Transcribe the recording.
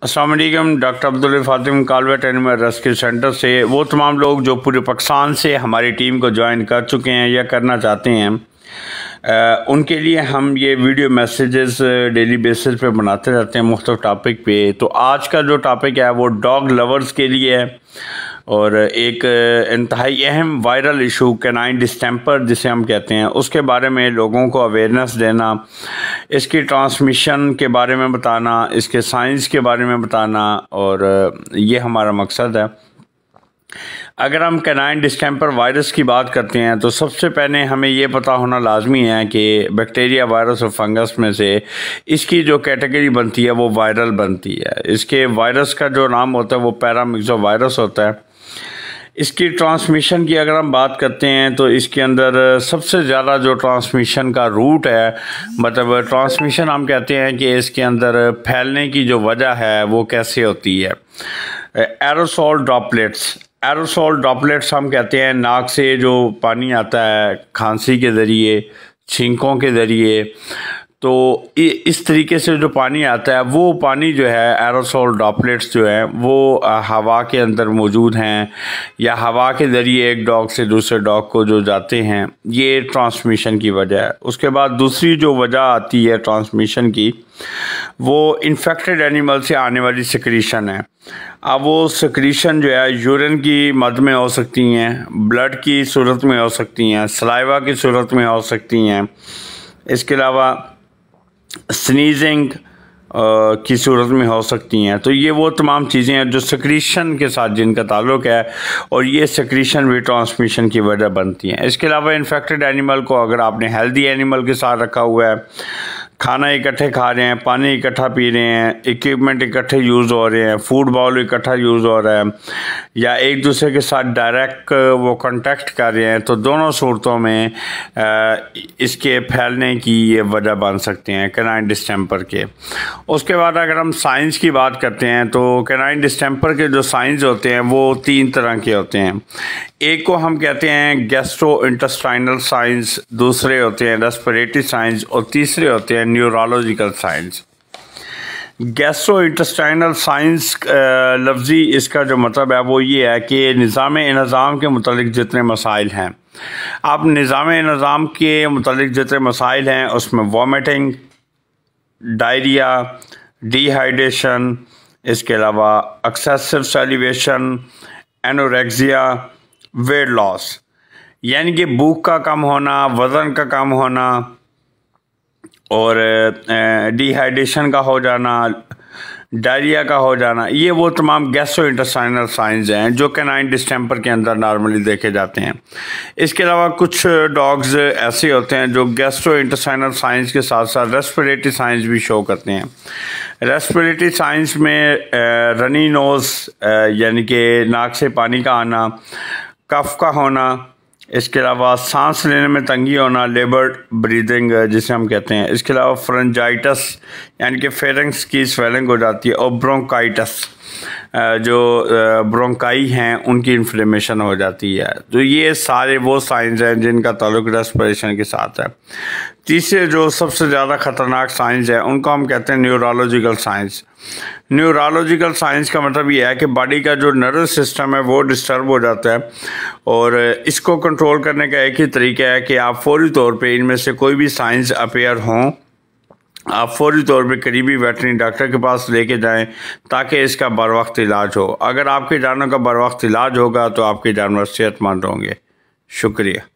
अस्सलाम वालेकुम। डॉक्टर अब्दुल फातिम कालवेट एनिमल रेस्क्यू सेंटर से वो तमाम लोग जो पूरे पाकिस्तान से हमारी टीम को ज्वाइन कर चुके हैं या करना चाहते हैं, उनके लिए हम ये वीडियो मैसेजेस डेली बेसिस पे बनाते रहते हैं मुख्तलिफ टॉपिक पे। तो आज का जो टॉपिक है वो डॉग लवर्स के लिए है और एक इंतहाई अहम वायरल इशू कैनाइन डिस्टेंपर जिसे हम कहते हैं, उसके बारे में लोगों को अवेयरनेस देना, इसकी ट्रांसमिशन के बारे में बताना, इसके साइंस के बारे में बताना, और ये हमारा मकसद है। अगर हम कैनाइन डिस्टेंपर वायरस की बात करते हैं तो सबसे पहले हमें ये पता होना लाजमी है कि बैक्टीरिया, वायरस और फंगस में से इसकी जो कैटेगरी बनती है वो वायरल बनती है। इसके वायरस का जो नाम होता है वो पैरामिक्सो वायरस होता है। इसकी ट्रांसमिशन की अगर हम बात करते हैं तो इसके अंदर सबसे ज़्यादा जो ट्रांसमिशन का रूट है, मतलब ट्रांसमिशन हम कहते हैं कि इसके अंदर फैलने की जो वजह है वो कैसे होती है। एरोसोल ड्रॉपलेट्स हम कहते हैं नाक से जो पानी आता है खांसी के ज़रिए, छींकों के ज़रिए, तो इस तरीके से जो पानी आता है वो पानी जो है एरोसोल ड्रॉपलेट्स जो है वो हवा के अंदर मौजूद हैं या हवा के ज़रिए एक डॉग से दूसरे डॉग को जो जाते हैं, ये ट्रांसमिशन की वजह है। उसके बाद दूसरी जो वजह आती है ट्रांसमिशन की, वो इन्फेक्टेड एनिमल से आने वाली सिक्रीशन है। अब वो सिक्रीशन जो है यूरिन की मद में हो सकती हैं, ब्लड की सूरत में हो सकती हैं, सलाइवा की सूरत में हो सकती हैं, इसके अलावा स्नीजिंग की सूरत में हो सकती हैं। तो ये वो तमाम चीज़ें हैं जो सिक्रीशन के साथ जिनका ताल्लुक़ है और ये सिक्रीशन भी ट्रांसमिशन की वजह बनती हैं। इसके अलावा इन्फेक्टेड एनिमल को अगर आपने हेल्दी एनिमल के साथ रखा हुआ है, खाना इकट्ठे खा रहे हैं, पानी इकट्ठा पी रहे हैं, इक्विपमेंट इकट्ठे यूज़ हो रहे हैं, फूड बाउल इकट्ठा यूज़ हो रहा है, या एक दूसरे के साथ डायरेक्ट वो कांटेक्ट कर रहे हैं, तो दोनों सूरतों में इसके फैलने की ये वजह बन सकते हैं कैनाइन डिस्टेंपर के। उसके बाद अगर हम साइंस की बात करते हैं तो कैनाइन डिस्टेंपर के जो साइंस होते हैं वो 3 तरह के होते हैं। एक को हम कहते हैं गैस्ट्रो इंटेस्टाइनल साइंस, दूसरे होते हैं रेस्पिरेटरी साइंस और तीसरे होते हैं neurological science. Gastrointestinal science लफ्ज़ी इसका जो मतलब है वो ये है कि निज़ाम के मुतालिक जितने मसाइल हैं, अब निज़ाम के मुतालिक जितने मसाइल हैं उसमें वॉमिटिंग, डायरिया, डिहाइड्रेशन, इसके अलावा excessive salivation, anorexia, weight loss यानी कि भूख का कम होना, वज़न का कम होना और डिहाइड्रेशन का हो जाना, डायरिया का हो जाना, ये वो तमाम गैस्ट्रो इंटेस्टाइनल साइंस हैं जो कैनाइन डिस्टेंपर के अंदर नॉर्मली देखे जाते हैं। इसके अलावा कुछ डॉग्स ऐसे होते हैं जो गैस्ट्रो इंटेस्टाइनल साइंस के साथ साथ रेस्पिरेटरी साइंस भी शो करते हैं। रेस्पिरेटरी साइंस में रनी नोज़ यानी कि नाक से पानी का आना, कफ का होना, इसके अलावा सांस लेने में तंगी होना, लेबर्ड ब्रीदिंग जिसे हम कहते हैं, इसके अलावा फ्रेंजाइटिस यानी कि फेरिंक्स की स्वेलिंग हो जाती है, और ब्रोंकाइटिस जो ब्रोंकाई हैं उनकी इन्फ्लेमेशन हो जाती है। तो ये सारे वो साइंस हैं जिनका ताल्लुक रेस्पिरेशन के साथ है। तीसरे जो सबसे ज़्यादा ख़तरनाक साइंस है उनको हम कहते हैं न्यूरोलॉजिकल साइंस। न्यूरोलॉजिकल साइंस का मतलब ये है कि बॉडी का जो नर्वस सिस्टम है वो डिस्टर्ब हो जाता है और इसको कंट्रोल करने का एक ही तरीका है कि आप फौरी तौर पे इनमें से कोई भी साइंस अपीयर हों, आप फौरी तौर पे करीबी वेटरनरी डॉक्टर के पास लेके जाएं ताकि इसका बर वक्त इलाज हो। अगर आपके जानवर का बर वक्त इलाज होगा तो आपके जानवर सेहतमंद होंगे। शुक्रिया।